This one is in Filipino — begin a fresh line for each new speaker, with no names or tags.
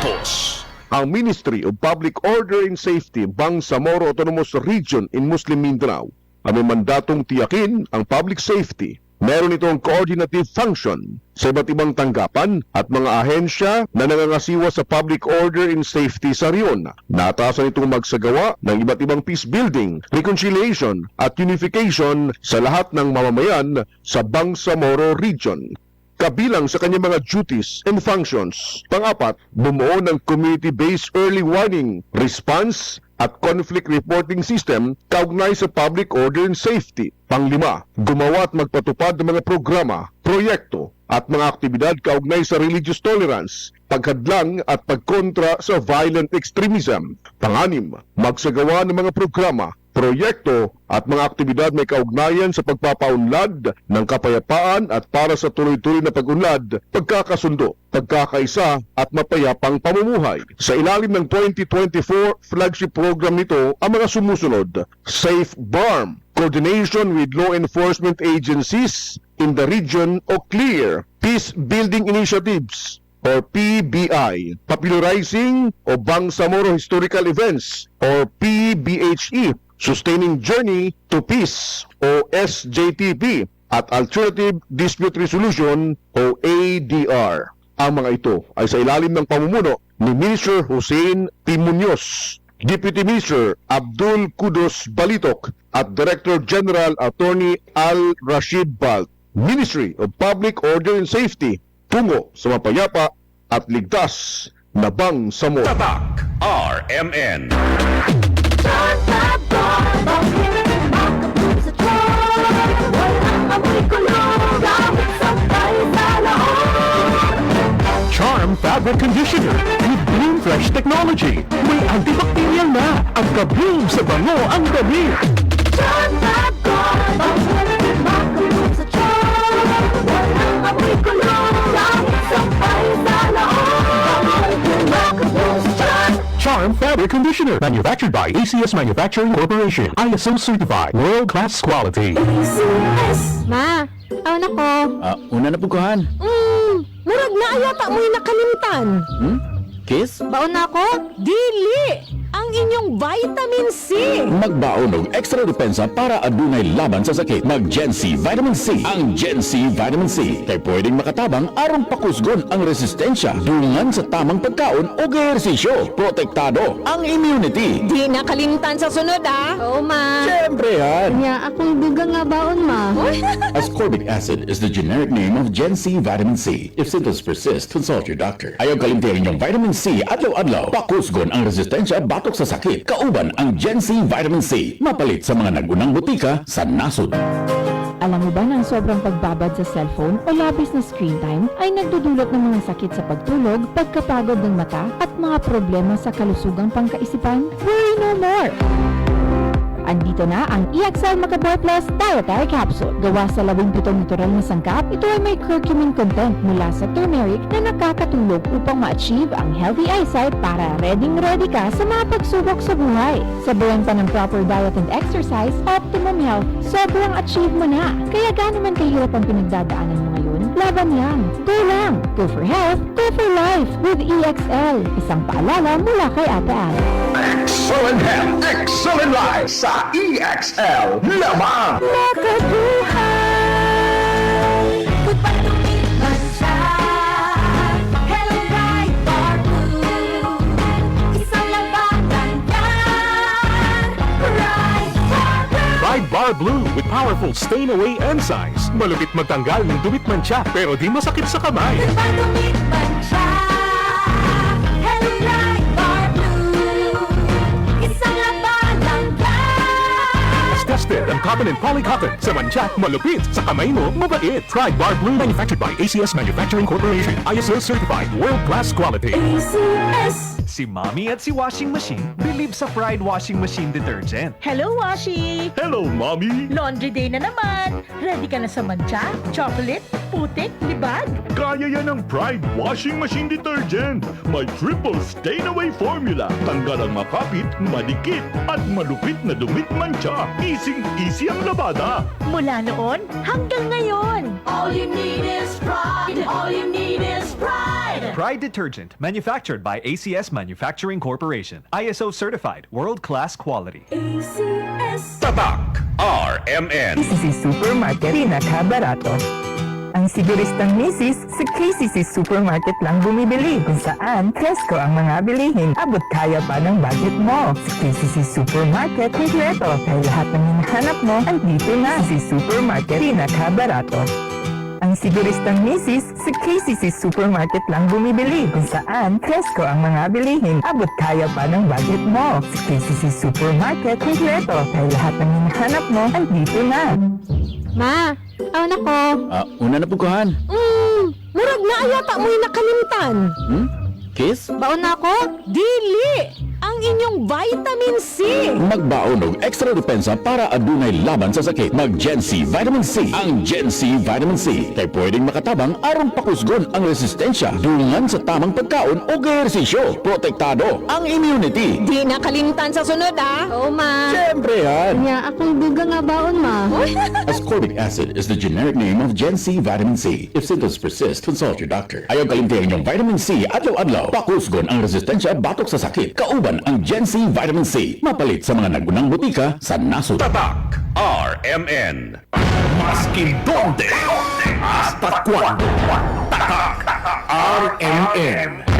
Tapos,
ang Ministry of Public Order and Safety Bangsamoro Autonomous Region in Muslim Mindanao ay may mandatong tiyakin ang public safety. Meron itong coordinative function sa iba't ibang tanggapan at mga ahensya na nangangasiwa sa public order and safety sa riyon. Nataasan itong magsagawa ng iba't ibang peace building, reconciliation at unification sa lahat ng mamamayan sa Bangsamoro Region. Kabilang sa kanyang mga duties and functions. Pang-apat, bumuo ng community-based early warning, response at conflict reporting system kaugnay sa public order and safety. Pang-lima, gumawa at magpatupad ng mga programa, proyekto at mga aktibidad kaugnay sa religious tolerance, paghadlang at pagkontra sa violent extremism. Pang-anim, magsagawa ng mga programa, proyekto at mga aktibidad may kaugnayan sa pagpapaunlad ng kapayapaan at para sa tuloy-tuloy na pag-unlad, pagkakasundo, pagkakaisa at mapayapang pamumuhay. Sa ilalim ng 2024 flagship program nito ang mga sumusunod: Safe BARM, coordination with law enforcement agencies in the region o CLEAR, Peace Building Initiatives or PBI, popularizing o Bangsamoro Historical Events or PBHE, Sustaining Journey to Peace o SJTP at Alternative Dispute Resolution o ADR. Ang mga ito ay sa ilalim ng pamumuno ni Minister Hussein P. Muñoz, Deputy Minister Abdul Kudos Balitok at Director General Attorney Al Rashid Balt. Ministry of Public Order and Safety, tungo sa mapayapa at ligtas na Bangsamoro.
Tatak RMN.
Charm Fabric Conditioner with Bloom Fresh Technology. May antibacterial na at ka-bloom sa bango ang dami. Charm Fabric Conditioner, manufactured by ACS Manufacturing Corporation, ISO certified, world-class quality.
Ma, aw nako.
Una na puguhan.
Murag na ayata mo'y nakalimtan.
Kiss?
Baon na ako? Dili! Ang inyong vitamin C!
Magbaon og extra depensa para adunay laban sa sakit. Mag Gen C Vitamin C. Ang Gen C Vitamin C kay pwedeng makatabang aron pakusgon ang resistensya dungan sa tamang pagkaon o ehersisyo. Protektado ang immunity.
Di nakalimtan sa sunod Oo, ma.
Siyempre yan.
Nya, akong dugang nga baon, ma.
Ascorbic acid is the generic name of Gen C Vitamin C. If symptoms persist, consult your doctor. Ayaw kalimtirin yung Vitamin C adlaw-adlaw. Pakusgon ang resistensya batok sa sakit. Kauban ang Gen C Vitamin C. Mapalit sa mga nagunang butika sa nasod.
Alam mo ba na ang sobrang pagbabad sa cellphone o labis na screen time ay nagdudulot ng mga sakit sa pagtulog, pagkapagod ng mata at mga problema sa kalusugang pangkaisipan? Worry no more! Andito na ang EXL Macaboy Plus Dietary Capsule. Gawa sa 17 natural na sangkap, ito ay may curcumin content mula sa turmeric na nakakatulong upang ma-achieve ang healthy eyesight para ready ka sa mga pagsubok sa buhay. Sabayan pa ng proper diet and exercise, optimum health, sobrang achieve mo na. Kaya gaano man kahirap ang pinagdadaanan mo ngayon, laban yan. Go lang! Go for health, go for life with EXL. Isang paalala mula kay Ate Al.
Excellent health, excellent life sa EXL lamang.
Makabuhay! Pagpag lumiban siya, Hello Bright Bar Blue. Isang labanan yan, Bright Bar Blue.
Bright Bar Blue with powerful stain-away enzymes. Malupit magtanggal ng dumit mancha pero di masakit sa kamay.
Pagpag lumiban siya, Hello Bright Bar Blue. Isang labanan yan.
Tested ang cotton and polycotton. Sa mancha, malupit. Sa kamay mo, mabait. Try Bar Blue, manufactured by ACS Manufacturing Corporation. ISO certified, world-class quality.
ACS.
Si Mommy at si Washing Machine believe sa Pride Washing Machine Detergent.
Hello, Washi!
Hello, Mommy!
Laundry day na naman! Ready ka na sa mancha, chocolate, putik, libag?
Kaya yan ang Pride Washing Machine Detergent. May triple stain-away formula. Tanggal ang makapit, madikit, at malupit na dumit mancha. Easy ang labada.
Mula noon hanggang ngayon.
All you need is pride. All you need is pride.
Pride Detergent, manufactured by ACS Manufacturing Corporation. ISO certified, world-class quality.
Tatak, RMN.
KCC Supermarket pinakabarato. Ang siguristang misis sa KCC Supermarket lang bumibili kung saan presko ang mga bilihin abot kaya pa ng budget mo. Sa KCC Supermarket, kompleto kaya lahat ng hinahanap mo ay dito na. KCC Supermarket pinakabarato. Ang siguristang misis sa KCC Supermarket lang bumibili kung saan presko ang mga bilihin abot kaya pa ng budget mo. Sa KCC Supermarket, kompleto kaya lahat ng hinahanap mo ay dito na.
Ma, awan ako.
Una na pukuhan.
Murag na ayata mo'y nakalimtan.
Kiss?
Baon na ako? Dili! Ang inyong vitamin C!
Magbaon og extra depensa para adunay laban sa sakit. Mag Gen C Vitamin C. Ang Gen C Vitamin C kay pwedeng makatabang aron pakusgon ang resistensya dungan sa tamang pagkaon o ehersisyo. Protektado ang immunity.
Di nakalimtan sa sunod, ah! Oo, ma.
Siyempre yan.
Nya, akong duga nga baon, ma.
Ascorbic acid is the generic name of Gen C Vitamin C. If symptoms persist, consult your doctor. Ayaw kalimtihan yung vitamin C adlaw-adlaw. Pakusgon ang resistensya batok sa sakit. Kauban ang Gen C Vitamin C. Mapalit sa mga nagunang butika sa nasod.
Tatak, RMN. Maskin donde, hasta cuando. Tatak, RMN.